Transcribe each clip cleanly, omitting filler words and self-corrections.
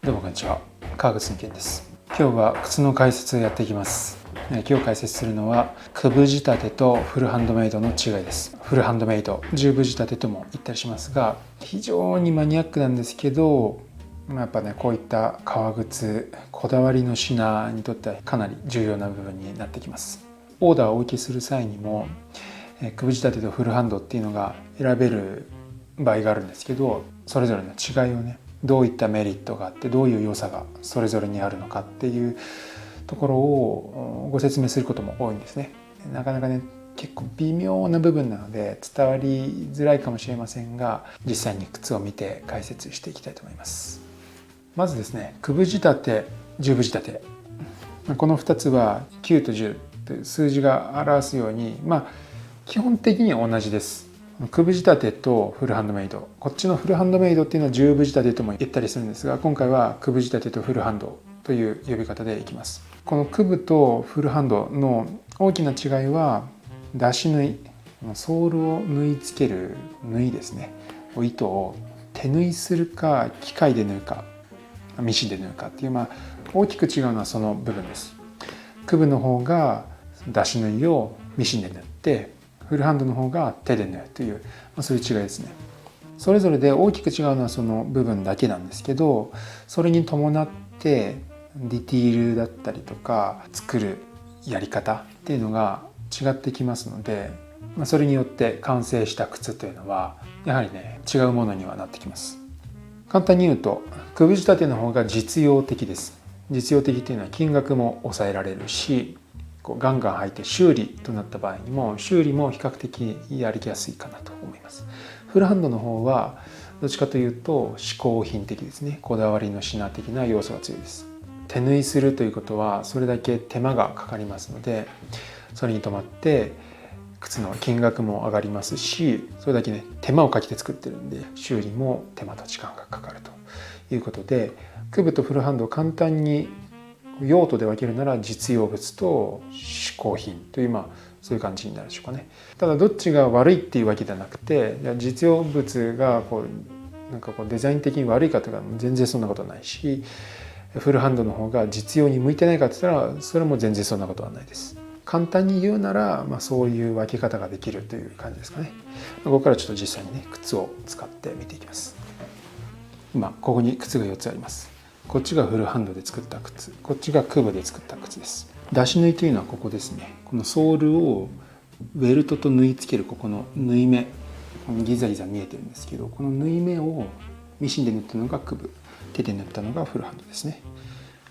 どうもこんにちは、川口健です。今日は靴の解説をやっていきます。今日解説するのはクブ仕立てとフルハンドメイドの違いです。フルハンドメイド、十分仕立てとも言ったりしますが、非常にマニアックなんですけど、やっぱね、こういった革靴、こだわりの品にとってはかなり重要な部分になってきます。オーダーをお受けする際にもクブ仕立てとフルハンドっていうのが選べる場合があるんですけど、それぞれの違いをね、どういったメリットがあってどういう良さがそれぞれにあるのかっていうところをご説明することも多いんですね。なかなかね、結構微妙な部分なので伝わりづらいかもしれませんが、実際に靴を見て解説していきたいと思います。まずですね、クブ仕立て、十分仕立て、この2つは9と10という数字が表すように、基本的には同じです。クブ仕立てとフルハンドメイド、こっちのフルハンドメイドっていうのは十分仕立てとも言ったりするんですが、今回はクブ仕立てとフルハンドという呼び方でいきます。このクブとフルハンドの大きな違いは出し縫い、ソールを縫い付ける縫いですね。糸を手縫いするか機械で縫うかミシンで縫うかっていう、大きく違うのはその部分です。クブの方が出し縫いをミシンで縫って、フルハンドの方が手で縫うという、そういう違いですね。それぞれで大きく違うのはその部分だけなんですけど、それに伴ってディティールだったりとか作るやり方っていうのが違ってきますので、それによって完成した靴というのはやはりね、違うものにはなってきます。簡単に言うと、クブ仕立ての方が実用的です。実用的っていうのは金額も抑えられるし、ガンガン履いて修理となった場合にも修理も比較的やりやすいかなと思います。フルハンドの方はどっちかというと嗜好品的ですね。こだわりの品的な要素が強いです。手縫いするということはそれだけ手間がかかりますので、それに伴って靴の金額も上がりますし、それだけね、手間をかけて作ってるんで修理も手間と時間がかかるということで、クブとフルハンドを簡単に用途で分けるなら実用物と嗜好品という、そういう感じになるでしょうかね。ただどっちが悪いっていうわけではなくて、実用物がデザイン的に悪いかというと全然そんなことはないし、フルハンドの方が実用に向いてないかといったらそれも全然そんなことはないです。簡単に言うなら、そういう分け方ができるという感じですかね。ここからちょっと実際にね、靴を使って見ていきます。今ここに靴が4つあります。こっちがフルハンドで作った靴、こっちがクブで作った靴です。出し縫いというのはここですね。このソールをベルトと縫い付けるここの縫い目、ギザギザ見えてるんですけど、この縫い目をミシンで縫ったのがクブ、手で縫ったのがフルハンドですね。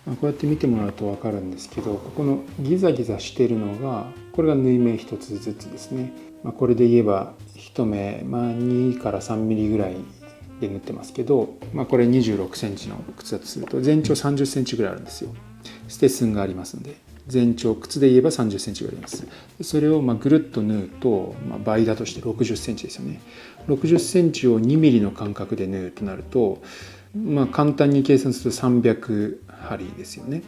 こうやって見てもらうと分かるんですけど、ここのギザギザしてるのが、これが縫い目一つずつですね。これで言えば一目、2から3ミリぐらいで縫ってますけど、これ26センチの靴だとすると全長30センチぐらいあるんですよ。ステッスンがありますので、全長靴で言えば30センチぐらいあります。それをぐるっと縫うと、倍だとして60センチですよね。60センチを2ミリの間隔で縫うとなると、簡単に計算すると300針ですよね。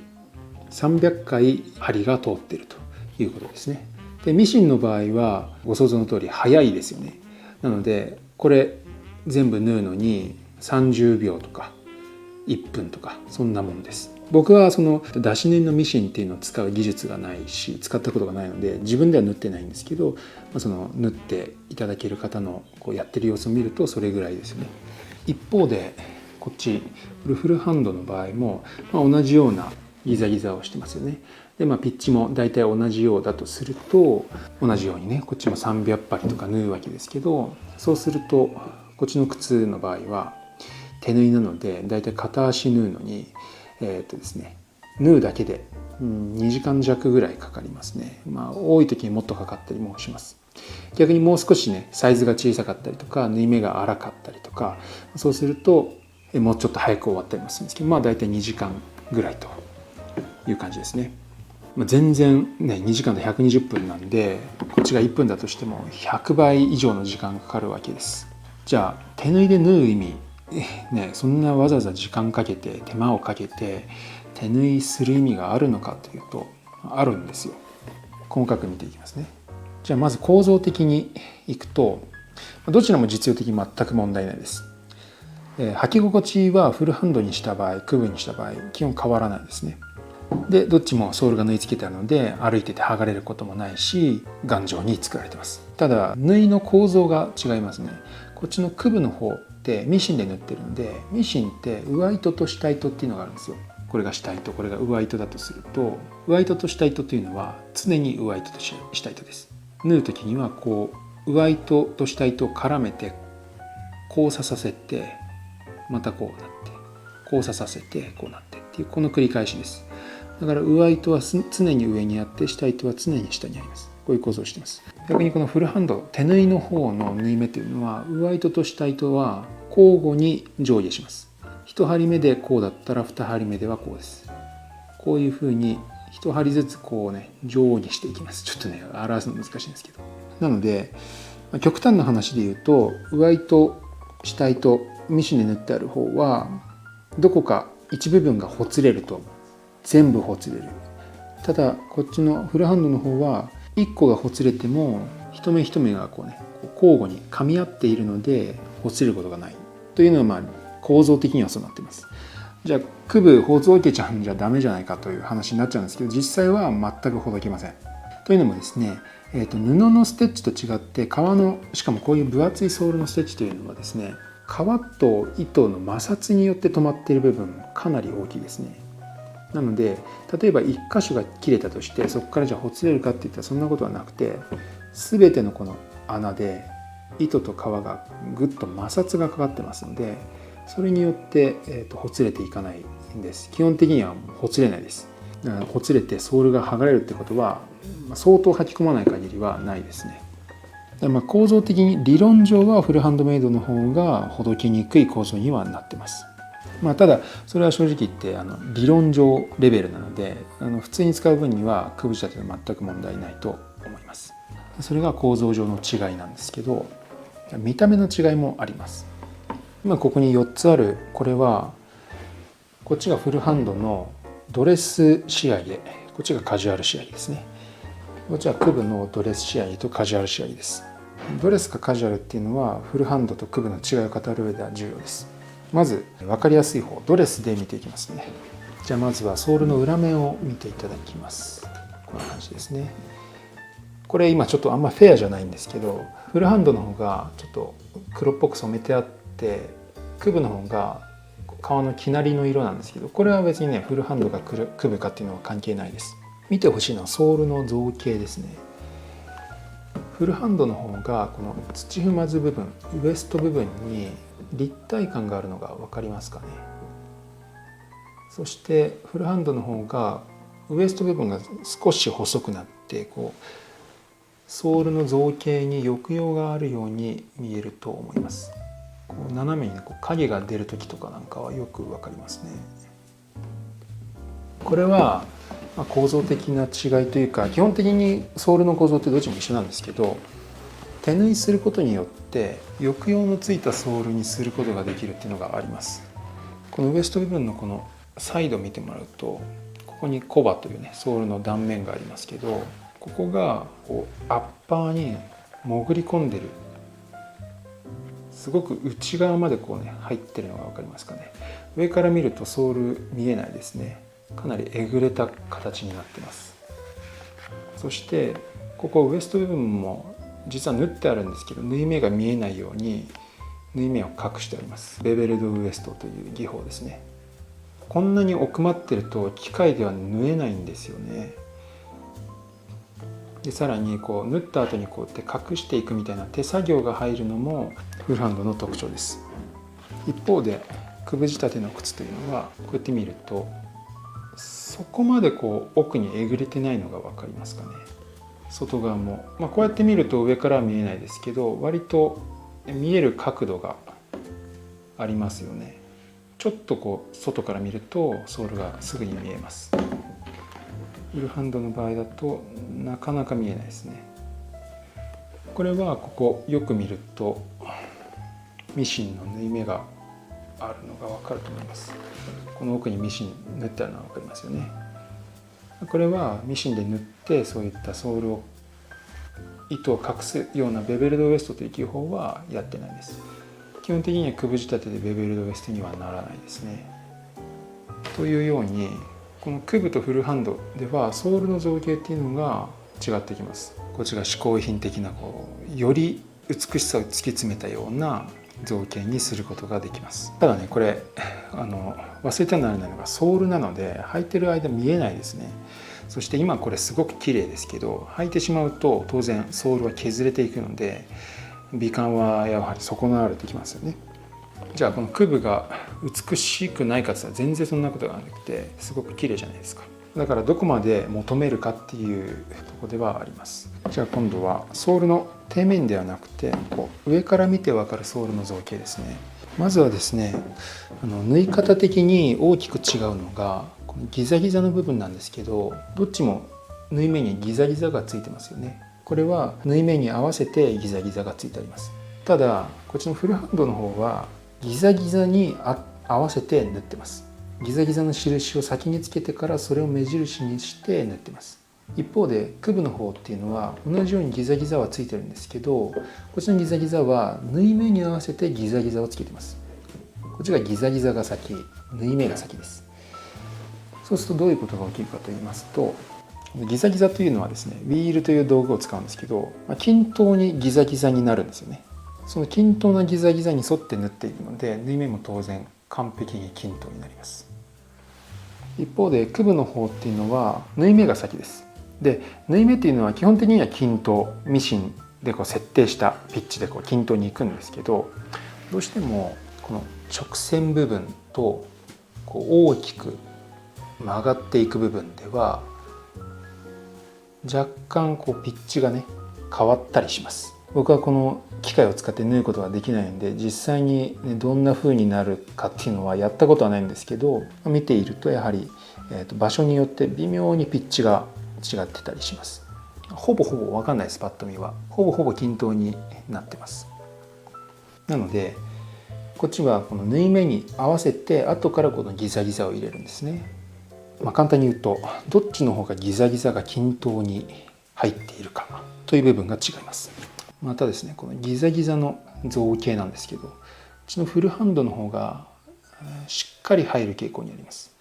300回針が通っているということですね。で、ミシンの場合はご想像の通り早いですよね。なのでこれ全部縫うのに30秒とか1分とかそんなものです。僕はその出し縫いのミシンっていうのを使う技術がないし、使ったことがないので自分では縫ってないんですけど、その縫っていただける方のやってる様子を見るとそれぐらいですよね。一方でこっちフルハンドの場合も、同じようなギザギザをしてますよね。で、ピッチも大体同じようだとすると、同じようにね、こっちも300針とか縫うわけですけど、そうするとこっちの靴の場合は手縫いなので、だいたい片足縫うのにですね、縫うだけで2時間弱ぐらいかかりますね。多い時にもっとかかったりもします。逆にもう少しね、サイズが小さかったりとか縫い目が粗かったりとか、そうするともうちょっと早く終わったりもするんですけど、だいたい2時間ぐらいという感じですね。全然ね、2時間で120分なんで、こっちが1分だとしても100倍以上の時間がかかるわけです。じゃあ手縫いで縫う意味ね、そんなわざわざ時間かけて手間をかけて手縫いする意味があるのかというと、あるんですよ。細かく見ていきますね。じゃあまず構造的にいくと、どちらも実用的に全く問題ないです。履き心地はフルハンドにした場合、クブにした場合基本変わらないですね。でどっちもソールが縫い付けてあるので歩いてて剥がれることもないし頑丈に作られてます。ただ縫いの構造が違いますね。こっちのクブの方ってミシンで縫ってるので、ミシンって上糸と下糸っていうのがあるんですよ。これが下糸、これが上糸だとすると、上糸と下糸というのは常に上糸と下糸です。縫う時にはこう上糸と下糸を絡めて交差させて、またこうなって交差させてこうなってっていうこの繰り返しです。だから上糸は常に上にあって下糸は常に下にあります。こういう構造をしています。逆にこのフルハンド手縫いの方の縫い目というのは上糸と下糸は交互に上下します。1針目でこうだったら2針目ではこうです。こういうふうに1針ずつこうね上下していきます。ちょっとね表すの難しいんですけど、なので極端な話で言うと上糸下糸ミシンで縫ってある方はどこか一部分がほつれると全部ほつれる。ただこっちのフルハンドの方は1個がほつれても一目一目がこうね交互に噛み合っているのでほつれることがないというのはまあ構造的にはそうなっています。じゃあクブほどけちゃうんじゃダメじゃないかという話になっちゃうんですけど、実際は全くほどけません。というのもですね、布のステッチと違って革のしかもこういう分厚いソールのステッチというのはですね、革と糸の摩擦によって止まっている部分かなり大きいですね。なので例えば1箇所が切れたとしてそこからじゃあほつれるかっていったらそんなことはなくて、全てのこの穴で糸と革がぐっと摩擦がかかってますので、それによって、ほつれていかないんです。基本的にはほつれないです。だからほつれてソールが剥がれるってことは相当履き込まない限りはないですね。構造的に理論上はフルハンドメイドの方がほどきにくい構造にはなってます。ただそれは正直言って理論上レベルなので普通に使う分にはクブ仕立ては全く問題ないと思います。それが構造上の違いなんですけど、見た目の違いもあります。今ここに4つあるこれはこっちがフルハンドのドレス仕上げ、こっちがカジュアル仕上げですね。こっちはクブのドレス仕上げとカジュアル仕上げです。ドレスかカジュアルっていうのはフルハンドとクブの違いを語る上では重要です。まず分かりやすい方ドレスで見ていきますね。じゃあまずはソールの裏面を見ていただきます。こんな感じですね。これ今ちょっとあんまフェアじゃないんですけど、フルハンドの方がちょっと黒っぽく染めてあってクブの方が革の生成りの色なんですけど、これは別にねフルハンドかクブかっていうのは関係ないです。見てほしいのはソールの造形ですね。フルハンドの方がこの土踏まず部分ウエスト部分に立体感があるのが分かりますかね。そしてフルハンドの方がウエスト部分が少し細くなってこうソールの造形に抑揚があるように見えると思います。こう斜めにこう影が出る時とかなんかはよく分かりますね。これは構造的な違いというか、基本的にソールの構造ってどっちも一緒なんですけど、手縫いすることによって抑揚のついたソールにすることができるっていうのがあります。このウエスト部分のこのサイドを見てもらうと、ここにコバというねソールの断面がありますけど、ここがこうアッパーに潜り込んでる、すごく内側までこうね入ってるのが分かりますかね。上から見るとソール見えないですね。かなりえぐれた形になってます。そしてここウエスト部分も実は縫ってあるんですけど、縫い目が見えないように縫い目を隠してあります。ベベルドウエストという技法ですね。こんなに奥まってると機械では縫えないんですよね。でさらにこう縫った後にこうやって隠していくみたいな手作業が入るのもフルハンドの特徴です。一方でクブ仕立ての靴というのはこうやって見るとそこまでこう奥にえぐれてないのが分かりますかね。外側も、こうやって見ると上からは見えないですけど、割と見える角度がありますよね。ちょっとこう外から見るとソールがすぐに見えます。フルハンドの場合だとなかなか見えないですね。これはここよく見るとミシンの縫い目があるのが分かると思います。この奥にミシン縫ってあるのが分かりますよね。これはミシンで縫ってそういったソールを糸を隠すようなベベルドウエストという技法はやってないです。基本的にはくぶ仕立てでベベルドウエストにはならないですね。というようにこのクブとフルハンドではソールの造形っていうのが違ってきます。こちら嗜好品的なより美しさを突き詰めたような造形にすることができます。ただねこれ忘れてはならないのがソールなので履いてる間見えないですね。そして今これすごく綺麗ですけど履いてしまうと当然ソールは削れていくので美観はやはり損なわれてきますよね。じゃあこのクブが美しくないかつは全然そんなことがなくてすごく綺麗じゃないですか。だからどこまで求めるかっていうところではあります。じゃあ今度はソールの底面ではなくて上から見て分かるソールの造形ですね。まずはですね縫い方的に大きく違うのがこのギザギザの部分なんですけどどっちも縫い目にギザギザがついてますよね。これは縫い目に合わせてギザギザがついてあります。ただこっちのフルハンドの方はギザギザに合わせて縫ってます。ギザギザの印を先につけてからそれを目印にして縫ってます。一方でクブの方っていうのは同じようにギザギザはついてるんですけどこっちのギザギザは縫い目に合わせてギザギザをつけてます。こっちがギザギザが先、縫い目が先です。そうするとどういうことが起きるかと言いますとギザギザというのはですねウィールという道具を使うんですけど均等にギザギザになるんですよね。その均等なギザギザに沿って縫っているので縫い目も当然完璧に均等になります。一方でクブの方っていうのは縫い目が先です。で縫い目っていうのは基本的には均等ミシンで設定したピッチで均等にいくんですけどどうしてもこの直線部分と大きく曲がっていく部分では若干ピッチがね変わったりします。僕はこの機械を使って縫うことができないので実際にどんな風になるかっていうのはやったことはないんですけど見ているとやはり場所によって微妙にピッチが違ってたりします。ほぼ分かんないです。パッと見はほぼ均等になってます。なのでこっちはこの縫い目に合わせて後からこのギザギザを入れるんですね。簡単に言うとどっちの方がギザギザが均等に入っているかという部分が違います。またですねこのギザギザの造形なんですけどうちのフルハンドの方がしっかり入る傾向にあります。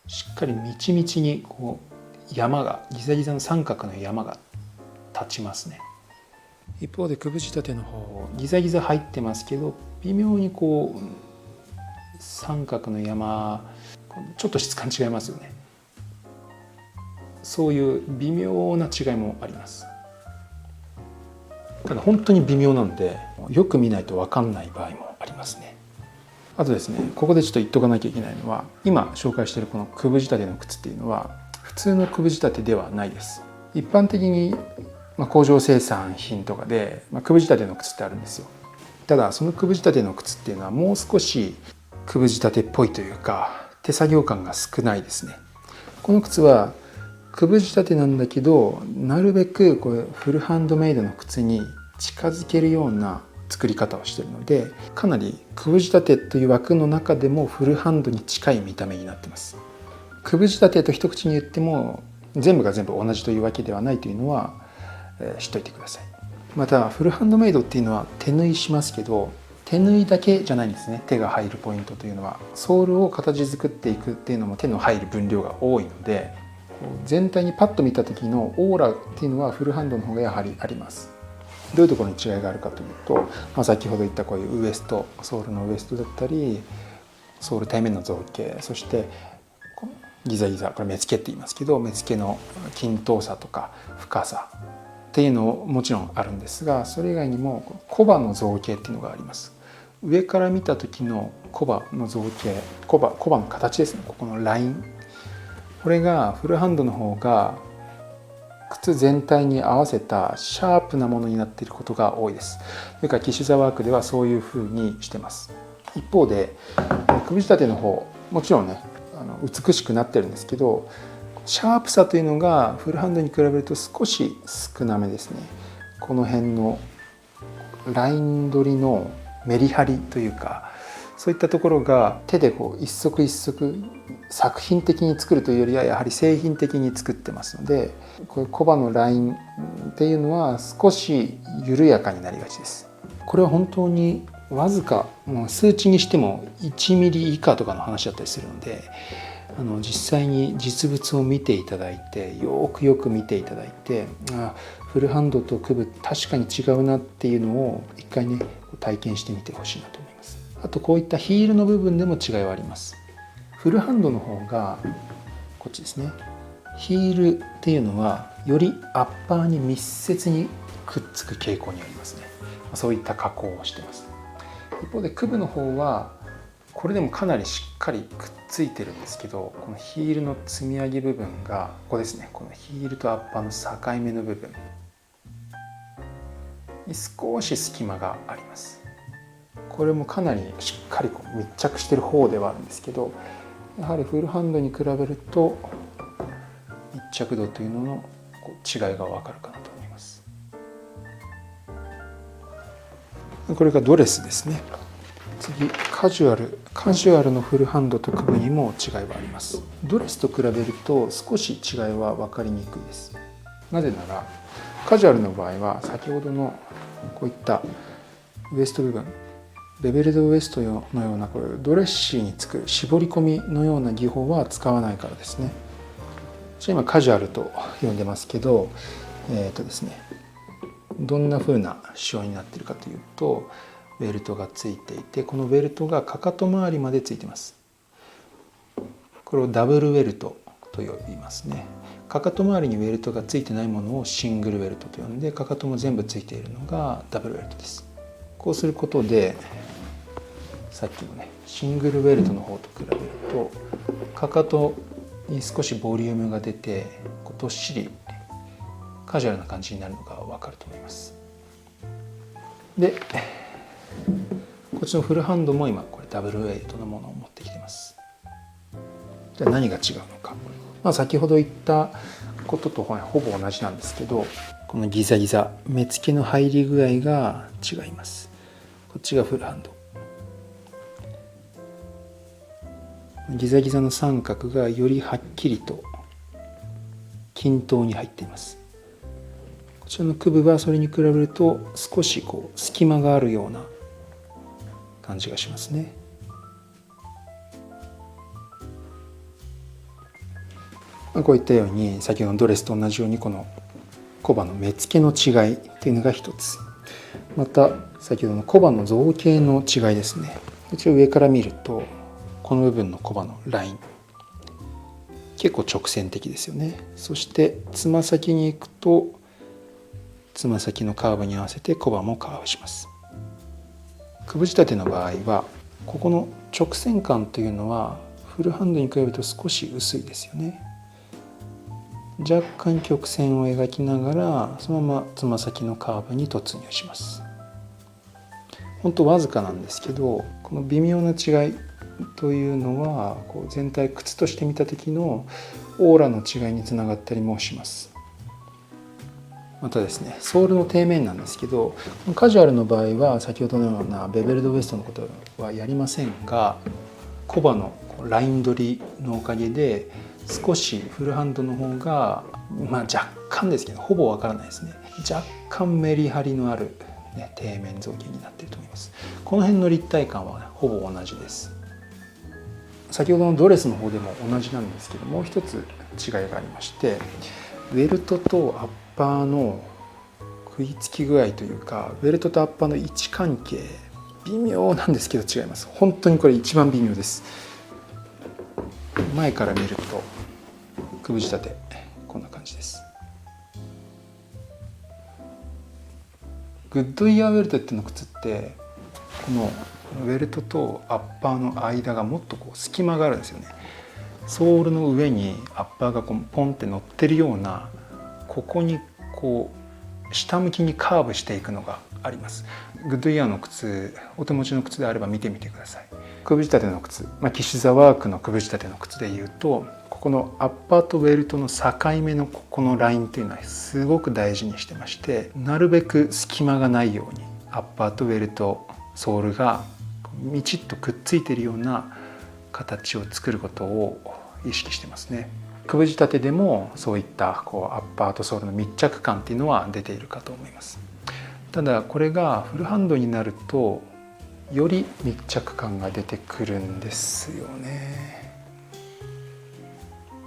しっかりみちみちに山がギザギザの三角の山が立ちますね。一方でくぶ仕立ての方ギザギザ入ってますけど微妙に三角の山ちょっと質感違いますよね。そういう微妙な違いもあります。ただ本当に微妙なのでよく見ないと分かんない場合もありますね。あとですねここでちょっと言っとかなきゃいけないのは今紹介しているこのくぶ仕立ての靴っていうのは普通のくぶ仕立てではないです。一般的に工場生産品とかでくぶ仕立ての靴ってあるんですよ。ただそのくぶ仕立ての靴っていうのはもう少しくぶ仕立てっぽいというか手作業感が少ないですね。この靴はくぶ仕立てなんだけどなるべくフルハンドメイドの靴に近づけるような作り方をしているのでかなりくぶ仕立てという枠の中でもフルハンドに近い見た目になっています。くぶ仕立てと一口に言っても全部が全部同じというわけではないというのは知っておいてください。またフルハンドメイドっていうのは手縫いしますけど手縫いだけじゃないんですね。手が入るポイントというのはソールを形作っていくっていうのも手の入る分量が多いので全体にパッと見た時のオーラっていうのはフルハンドの方がやはりあります。どういうところに違いがあるかというと、先ほど言ったこういうウエストソールのウエストだったりソール底面の造形そしてギザギザこれ目付けって言いますけど目付けの均等さとか深さっていうのももちろんあるんですがそれ以外にもコバの造形っていうのがあります。上から見た時のコバの造形コバの形ですね。ここのラインこれがフルハンドの方が靴全体に合わせたシャープなものになっていることが多いです。それからキッシュザワークではそういうふうにしてます。一方でくぶ仕立ての方もちろんね美しくなってるんですけどシャープさというのがフルハンドに比べると少し少なめですね。この辺のライン取りのメリハリというかそういったところが手で一足一足作品的に作るというよりはやはり製品的に作ってますのでこういうコバのラインっていうのは少し緩やかになりがちです。これは本当にわずかもう数値にしても1ミリ以下とかの話だったりするので、実際に実物を見ていただいてよく見ていただいて、フルハンドとクブ確かに違うなっていうのを一回ね体験してみてほしいなと思います。あとこういったヒールの部分でも違いはあります。フルハンドの方がこっちですね、ヒールっていうのはよりアッパーに密接にくっつく傾向にありますね。そういった加工をしてます。一方でクブの方はこれでもかなりしっかりくっついてるんですけど、このヒールの積み上げ部分がここですね、このヒールとアッパーの境目の部分に少し隙間があります。これもかなりしっかり密着してる方ではあるんですけど、やはりフルハンドに比べると密着度というのの違いが分かるかなと思います。これがドレスですね。次カジュアルのフルハンドとクブにも違いはあります。ドレスと比べると少し違いは分かりにくいです。なぜならカジュアルの場合は先ほどのこういったウエスト部分、ベベルドウエストのようなこれドレッシーにつく絞り込みのような技法は使わないからですね。今カジュアルと呼んでますけど、ですね、どんな風な仕様になっているかというと、ベルトがついていて、このベルトがかかと周りまでついています。これをダブルウェルトと呼びますね。かかと周りにウェルトがついてないものをシングルウェルトと呼んで、かかとも全部ついているのがダブルウェルトです。こうすることでさっきのねシングルウェルトの方と比べるとかかとに少しボリュームが出てどっしりカジュアルな感じになるのが分かると思います。でこっちのフルハンドも今これダブルウェイトのものを持ってきてます。じゃあ何が違うのか、先ほど言ったこととほぼ同じなんですけど、このギザギザ目付けの入り具合が違います。こっちがフルハンド、ギザギザの三角がよりはっきりと均等に入っています。こちらのクブはそれに比べると少し隙間があるような感じがしますね。こういったように先ほどのドレスと同じようにこのコバの目付けの違いっていうのが一つ、また先ほどのコバの造形の違いですね。一応上から見るとこの部分のコバのライン結構直線的ですよね。そしてつま先に行くとつま先のカーブに合わせてコバもカーブします。くぶ仕立ての場合はここの直線感というのはフルハンドに比べると少し薄いですよね。若干曲線を描きながらそのままつま先のカーブに突入します。本当わずかなんですけど、この微妙な違いというのは全体靴として見た時のオーラの違いにつながったりもします。またですね、ソールの底面なんですけど、カジュアルの場合は先ほどのようなベベルドウエストのことはやりませんが、コバのライン取りのおかげで少しフルハンドの方が、若干ですけどほぼわからないですね、若干メリハリのある、底面造形になっていると思います。この辺の立体感は、ほぼ同じです。先ほどのドレスの方でも同じなんですけど、もう一つ違いがありまして、ウェルトとアッパーの食いつき具合というか、ウェルトとアッパーの位置関係微妙なんですけど違います。本当にこれ一番微妙です。前から見るとくぶ仕立てこんな感じです。グッドイヤーウェルトっていうの靴ってこのウェルトとアッパーの間がもっと隙間があるんですよね。ソールの上にアッパーがポンって乗ってるような、ここに下向きにカーブしていくのがあります。グッドイヤーの靴、お手持ちの靴であれば見てみてください。くぶ仕立ての靴、キシザワークのくぶ仕立ての靴でいうと、ここのアッパーとウェルトの境目のここのラインというのはすごく大事にしてまして、なるべく隙間がないようにアッパーとウェルトソールがみちっとくっついているような形を作ることを意識してますね。くぶ仕立てでもそういったアッパーとソールの密着感っていうのは出ているかと思います。ただこれがフルハンドになるとより密着感が出てくるんですよね。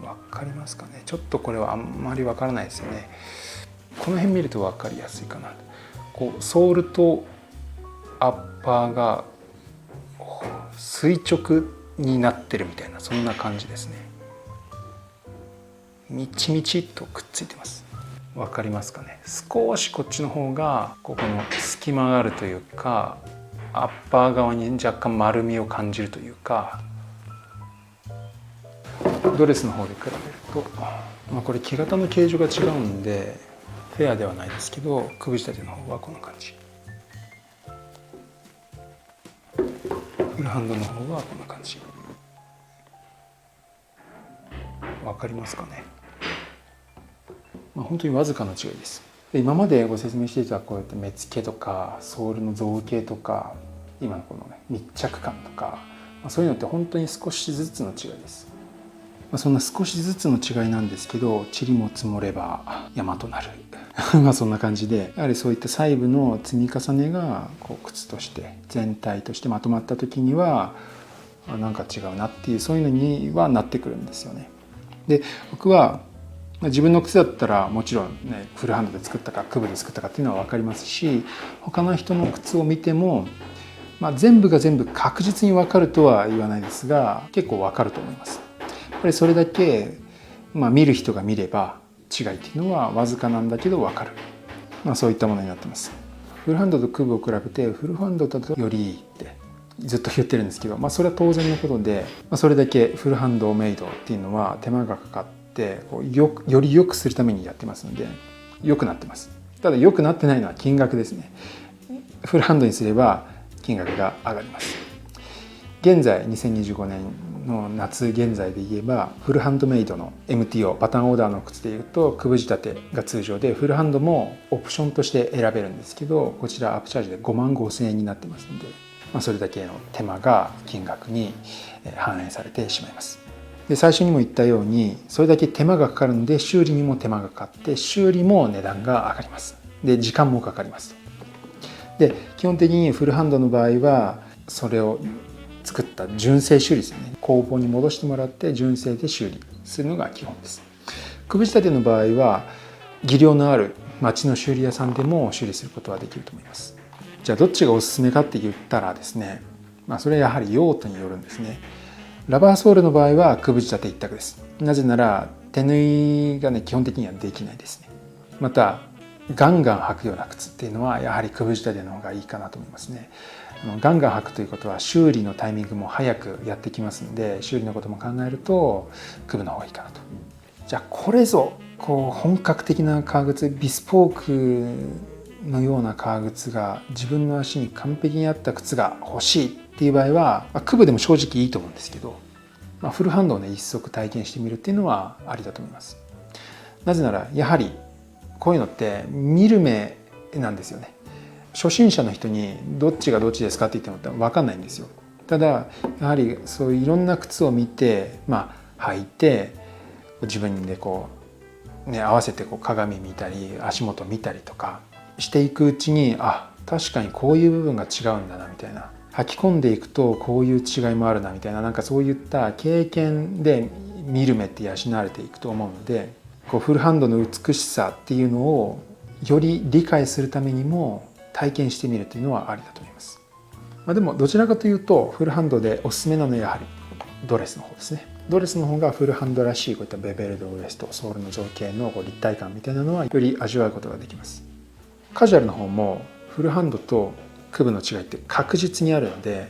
わかりますかね。ちょっとこれはあんまりわからないですよね。この辺見るとわかりやすいかな。こうソールとアッパーが垂直になってるみたいな、そんな感じですね。みちみちっとくっついてます。わかりますかね。少しこっちの方がここの隙間があるというか、アッパー側に若干丸みを感じるというか、ドレスの方で比べると、これ木型の形状が違うんでフェアではないですけど、くぶ仕立ての方はこんな感じ、フルハンドの方はこんな感じ。わかりますかね。本当にわずかな違いです。で今までご説明していたこうやって目付けとかソールの造形とか今のこの、密着感とか、そういうのって本当に少しずつの違いです。そんな少しずつの違いなんですけど、塵も積もれば山となるそんな感じで、やはりそういった細部の積み重ねがこう靴として全体としてまとまった時にはなんか違うなっていう、そういうのにはなってくるんですよね。で僕は自分の靴だったらもちろんね、フルハンドで作ったかクブで作ったかっていうのは分かりますし、他の人の靴を見ても、全部が全部確実に分かるとは言わないですが、結構分かると思います。やっぱりそれだけ、見る人が見れば違いっていうのはわずかなんだけど分かる、そういったものになってます。フルハンドとクブを比べてフルハンドだとよりいいってずっと言ってるんですけど、それは当然のことで、それだけフルハンドメイドっていうのは手間がかかってより良くするためにやってますので良くなってます。ただ良くなってないのは金額ですね。フルハンドにすれば金額が上がります。現在2025年の夏現在で言えば、フルハンドメイドの MTO パターンオーダーの靴でいうとくぶ仕立てが通常で、フルハンドもオプションとして選べるんですけど、こちらアップチャージで55,000円になってますので、それだけの手間が金額に反映されてしまいます。で最初にも言ったように、それだけ手間がかかるので修理にも手間がかかって修理も値段が上がります。で時間もかかります。で基本的にフルハンドの場合はそれを作った純正修理ですよね。工房に戻してもらって純正で修理するのが基本です。くぶ仕立ての場合は技量のある町の修理屋さんでも修理することはできると思います。じゃあどっちがおすすめかって言ったらですね、それはやはり用途によるんですね。ラバーソールの場合はくぶ仕立て一択です。なぜなら手縫いが基本的にはできないですね。またガンガン履くような靴っていうのはやはりくぶ仕立ての方がいいかなと思いますね。ガンガン履くということは修理のタイミングも早くやってきますので、修理のことも考えるとくぶの方がいいかなと。じゃあこれぞ本格的な革靴、ビスポークのような革靴が自分の足に完璧に合った靴が欲しいっていう場合は、クブでも正直いいと思うんですけど、フルハンドを一足体験してみるっていうのはありだと思います。なぜならやはりこういうのって見る目なんですよね。初心者の人にどっちがどっちですかって言っても分かんないんですよ。ただやはりそういういろんな靴を見て、履いて自分で合わせて鏡見たり足元見たりとかしていくうちに、確かにこういう部分が違うんだなみたいな、履き込んでいくとこういう違いもあるなみたいな、そういった経験で見る目って養われていくと思うので、フルハンドの美しさっていうのをより理解するためにも体験してみるというのはありだと思います。でもどちらかというとフルハンドでおすすめなのはやはりドレスの方ですね。ドレスの方がフルハンドらしいこういったベベルドウエスト、ソールの造形の立体感みたいなのはより味わうことができます。カジュアルの方もフルハンドとクブの違いって確実にあるので、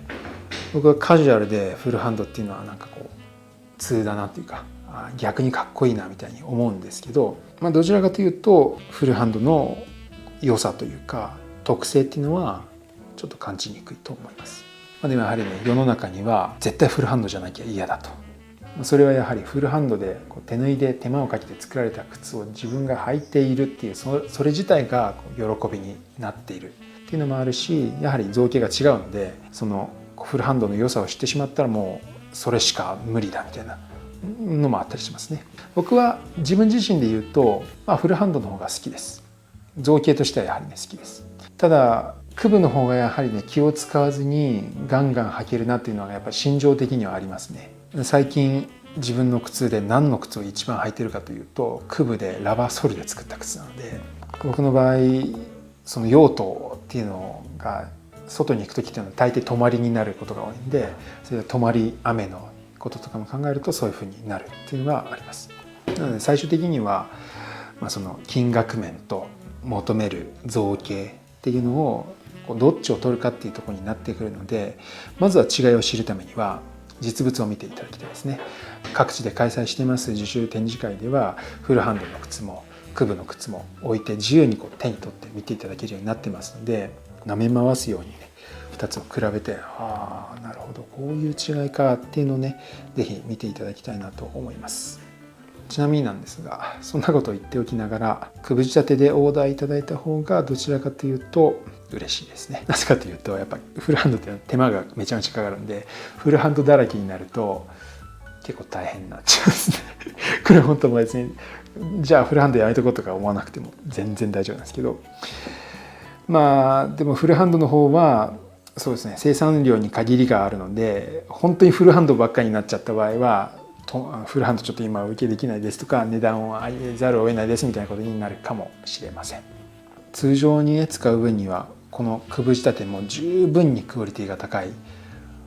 僕はカジュアルでフルハンドっていうのは通だなっていうか、逆にかっこいいなみたいに思うんですけど、どちらかというとフルハンドの良さというか特性っていうのはちょっと感じにくいと思います。でもやはり世の中には絶対フルハンドじゃなきゃ嫌だと。それはやはりフルハンドで手縫いで手間をかけて作られた靴を自分が履いているっていうそれ自体が喜びになっているっていうのもあるし、やはり造形が違うのでそのフルハンドの良さを知ってしまったらもうそれしか無理だみたいなのもあったりしますね。僕は自分自身で言うと、フルハンドの方が好きです。造形としてはやはり好きです。ただクブの方がやはりね気を使わずにガンガン履けるなっていうのがやっぱり心情的にはありますね。最近自分の靴で何の靴を一番履いてるかというとクブでラバーソールで作った靴なので、僕の場合その用途っていうのが外に行く時っていうのは大抵泊まりになることが多いんで、それで泊まり雨のこととかも考えるとそういうふうになるっていうのがあります。なので最終的には、その金額面と求める造形っていうのをどっちを取るかっていうところになってくるので、まずは違いを知るためには実物を見ていただきたいですね。各地で開催しています受注展示会ではフルハンドの靴もクブの靴も置いて自由に手に取って見ていただけるようになってますので、舐め回すようにね2つを比べて、ああなるほどこういう違いかっていうのをね是非見ていただきたいなと思います。ちなみになんですが、そんなことを言っておきながらクブ仕立てでオーダーいただいた方がどちらかというと嬉しいですね。なぜかというとやっぱフルハンドって手間がめちゃめちゃかかるんで、フルハンドだらけになると結構大変になっちゃうんですね。これ本当別にじゃあフルハンドやめとこうとか思わなくても全然大丈夫なんですけど、でもフルハンドの方はそうですね、生産量に限りがあるので、本当にフルハンドばっかりになっちゃった場合はフルハンドちょっと今受けできないですとか、値段を上げざるを得ないですみたいなことになるかもしれません。通常にね使う分にはこのクブ仕立ても十分にクオリティが高い、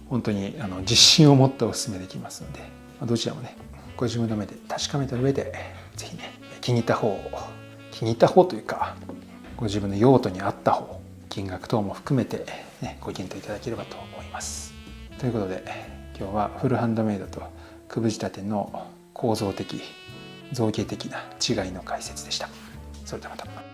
本当に自信を持ってお勧めできますので、どちらもねご自分の目で確かめた上で是非ね気に入った方というかご自分の用途に合った方、金額等も含めて、ね、ご検討いただければと思います。ということで今日はフルハンドメイドとクブ仕立ての構造的造形的な違いの解説でした。それではまた。